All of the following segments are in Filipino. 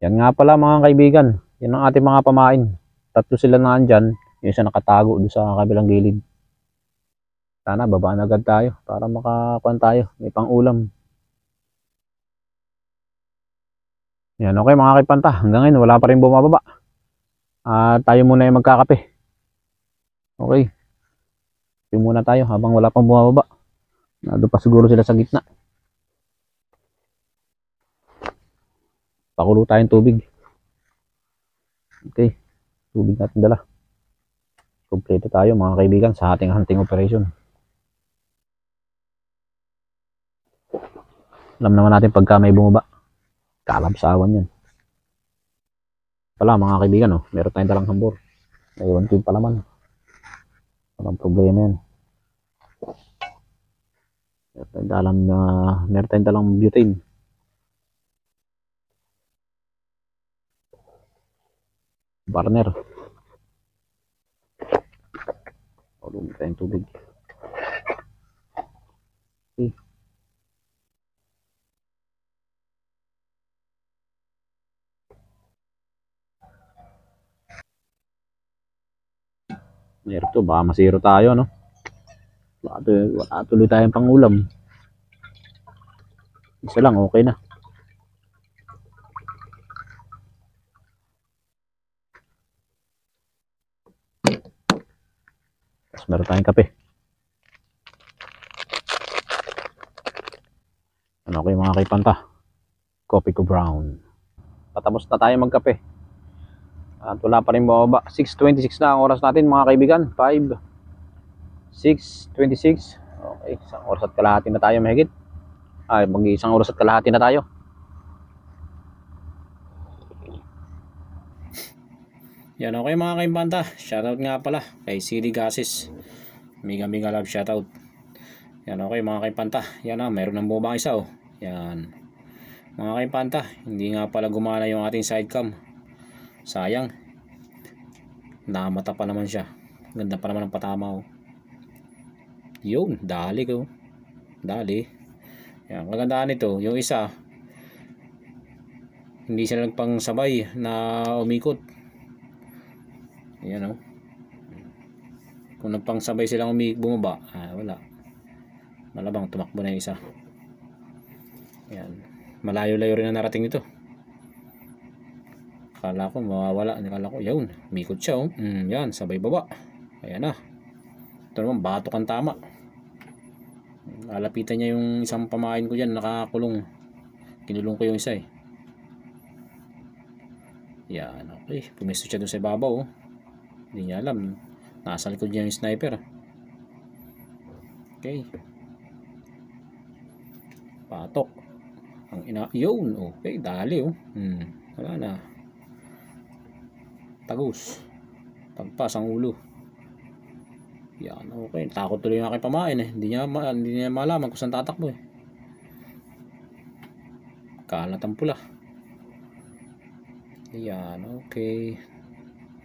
Yan nga pala mga kaibigan, yan ang ating mga pamain. Tatlo sila na andyan, yung isa nakatago doon sa kabilang gilid. Sana babaan agad tayo para makakuan tayo, may pang ulam. Yan, okay mga kaipanta, hanggang ngayon wala pa rin bumababa. Tayo muna yung magkakape. Okay, kape muna tayo habang wala pang bumababa. Nado pa siguro sila sa gitna. Pakulo tayong tubig. Okay, tubig natin dala. Kompleto tayo mga kaibigan sa ating hunting operation. Alam naman natin pagka may bumaba, kalabsawan yan. Pala mga kaibigan, meron tayong dalang hambor. Naiwan ko yung palaman. Walang problema yan. Meron tayong dalang butane. Burner. Lumit tayong tubig. Okay. Meron to, baka masiro tayo, no? Wala tuloy tayong pangulam. Isa lang, okay na. Tapos meron tayong kape. Ano okay mga kaipanta? Coffee ko brown. Patapos na tayo magkape. At wala pa rin bumaba. 6:26 na ang oras natin mga kaibigan. 6:26. Okay, isang oras at kalahati na tayo mahigit. Mag-isang oras at kalahati na tayo. Yan, okay mga kaimbanta. Shoutout nga pala kay CD Gases. Mega love shoutout. Yan, okay mga kaimbanta. Yan mayroon ng bumaba isa Yan. Mga kaimbanta, hindi nga pala gumana yung ating sidecam. Sayang. Namata pa naman siya. Ganda pa naman ang patama Yun, dali ko. Dali. Yan, magandaan nito, yung isa hindi sila nagpang sabay na umikot. Ayan Kung nagpang sabay silang bumaba, wala. Malabang tumakbo na yung isa. Ayan. Malayo-layo rin ang narating nito. Kala ko mawawala. Kala ko, yun, umikot siya yan, sabay baba. Ayan na. Ito naman, batok ang tama. Lalapitan niya yung isang pamain ko dyan, nakakulong. Kinulong ko yung isa Yan, okay. Pumesto siya doon sa ibabaw Hindi niya alam. Nasa likod niya yung sniper. Okay. Patok. Ang yun. Okay, dali wala na. Tagus. Tagpas ang ulo. Yan, okay. Takot tuloy yung aking pamain Hindi niya malaman kung saan tatakbo Kalat ang pula. Yan, okay.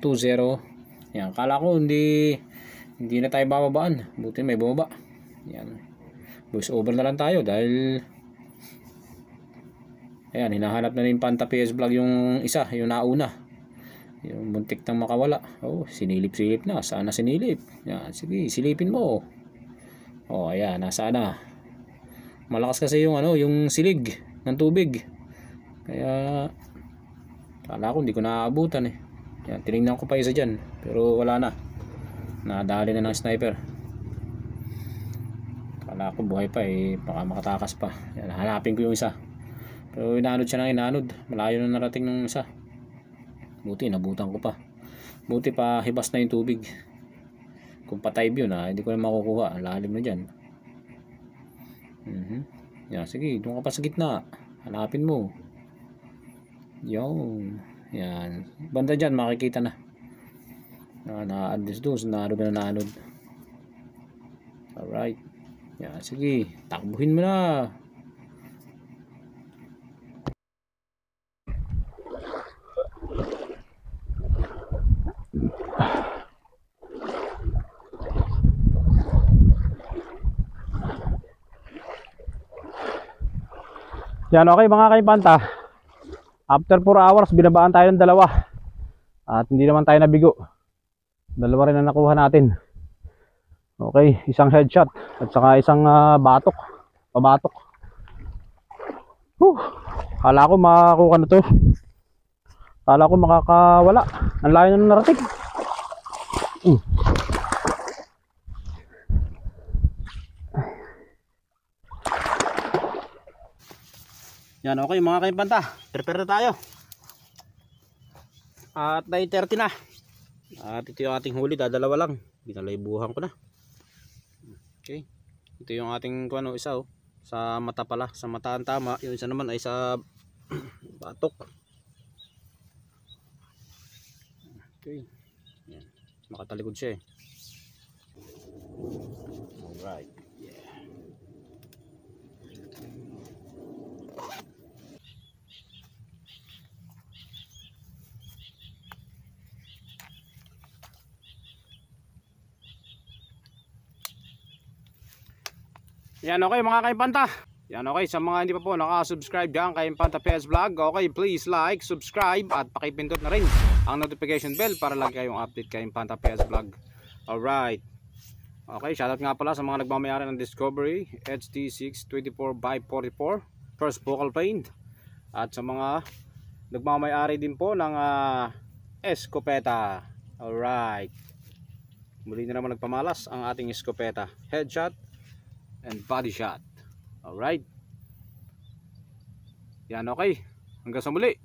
2-0. Yan, kala ko hindi na tayo bababaan. Buti may bumaba. Yan. Voice over na lang tayo dahil ayan, hinahanap na rin Panta PS Vlog yung isa, yung nauna. Yung muntik nang makawala. Sinilip-silip na. Sana sinilip. Yan, sige, silipin mo. Ayan, nasa na. Malakas kasi yung yung silig ng tubig. Kaya kala ko hindi ko naaabutan Yan, tinignan ko pa isa dyan. Pero wala na. Nadali na ng sniper. Kala ko buhay pa baka makatakas pa. Yan, hanapin ko yung isa. Pero inanod siya ng inanod. Malayo na narating ng isa. Buti nabutan ko pa. Buti pa hibas na yung tubig. Kung patay yun hindi ko na makukuha. Lalim na dyan. Yan, sige, doon ka pa sa gitna. Hanapin mo. Yan. Banda dyan makikita na. Na-adjust doon. Naanod na naanod. Alright. Yan, sige. Takbuhin mo na. Yan, okay mga kaipanta. After 4 hours, binabaan tayo ng dalawa. At hindi naman tayo nabigo. Dalawa rin ang nakuha natin. Okay, isang headshot at saka isang batok. Pabatok. Kala ko makakuha na to. Kala ko makakawala. Ang layo na narating. Yan, okay mga kaimpanta. Prepare na tayo. At 9:30 na. At ito yung ating huli, dadalawa lang. Binalaybuhan ko na. Okay. Ito yung ating isa sa mata pala, sa mata ang tama. Yung isa naman ay sa batok. Okay. Yan. Makatalikod siya eh. Alright. Yeah. Yan, okay mga kaimpanta. Yan, okay, sa mga hindi pa po nakasubscribe dyan kay Impanta PS Vlog, okay, please like, subscribe at pakipindot na rin ang notification bell para lagi kayong update kay Impanta PS Vlog. Alright. Okay, shoutout nga pala sa mga nagmamayari ng Discovery HT624x44 first focal plane. At sa mga nagmamayari din po ng escopeta. Alright. Muli na naman nagpamalas ang ating escopeta. Headshot and body shot. Alright. Yan, okay. Hanggang sa muli.